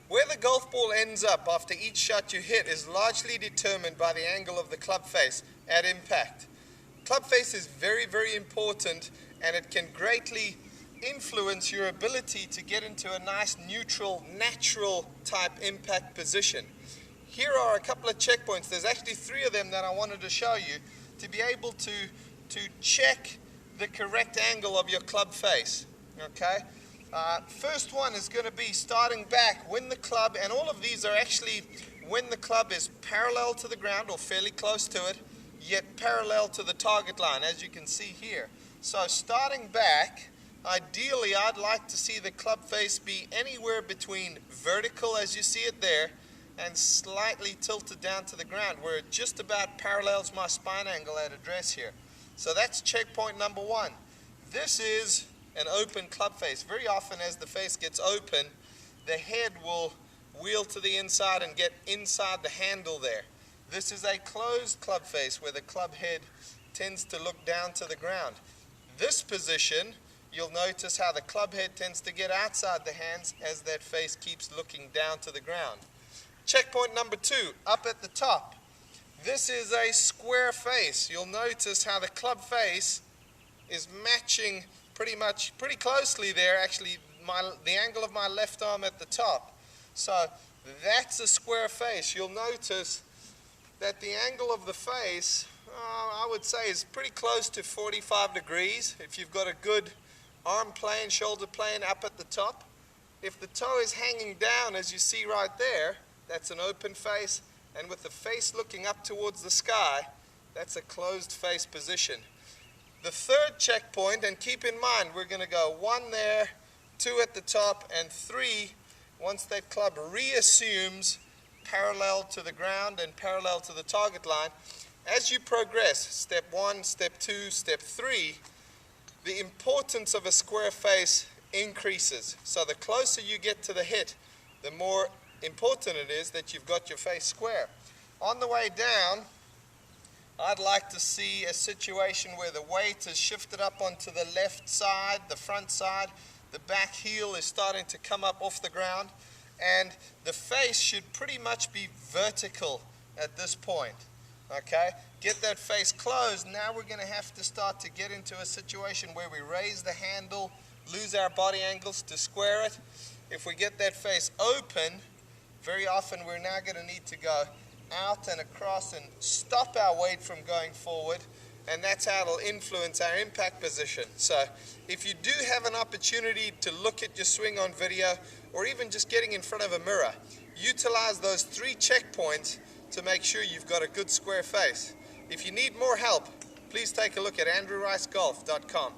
Where the golf ball ends up after each shot you hit is largely determined by the angle of the club face at impact. Club face is very, very important, and it can greatly influence your ability to get into a nice neutral, natural type impact position. Here are a couple of checkpoints. There's actually 3 of them that I wanted to show you to be able to check the correct angle of your club face. Okay. First one is going to be starting back when the club, and all of these are actually when the club is parallel to the ground or fairly close to it, yet parallel to the target line, as you can see here. So starting back, ideally I'd like to see the club face be anywhere between vertical, as you see it there, and slightly tilted down to the ground, where it just about parallels my spine angle at address here. So that's checkpoint number 1. This is an open club face. Very often as the face gets open, the head will wheel to the inside and get inside the handle there. This is a closed club face where the club head tends to look down to the ground. This position, you'll notice how the club head tends to get outside the hands as that face keeps looking down to the ground. Checkpoint number 2, up at the top. This is a square face. You'll notice how the club face is matching pretty closely there, actually the angle of my left arm at the top. So that's a square face. You'll notice that the angle of the face, I would say, is pretty close to 45 degrees if you've got a good arm plane, shoulder plane up at the top. If the toe is hanging down, as you see right there, that's an open face, and with the face looking up towards the sky, that's a closed face position. The third checkpoint, and keep in mind, we're going to go 1 there, 2 at the top, and 3 once that club reassumes parallel to the ground and parallel to the target line. As you progress, step 1, step 2, step 3, the importance of a square face increases. So the closer you get to the hit, the more important it is that you've got your face square. On the way down, I'd like to see a situation where the weight is shifted up onto the left side, the front side, the back heel is starting to come up off the ground, and the face should pretty much be vertical at this point. Okay, get that face closed. Now we're going to have to start to get into a situation where we raise the handle, lose our body angles to square it. If we get that face open, very often we're now going to need to go out and across and stop our weight from going forward, and that's how it'll influence our impact position. So if you do have an opportunity to look at your swing on video, or even just getting in front of a mirror, utilize those 3 checkpoints to make sure you've got a good square face. If you need more help, please take a look at andrewricegolf.com.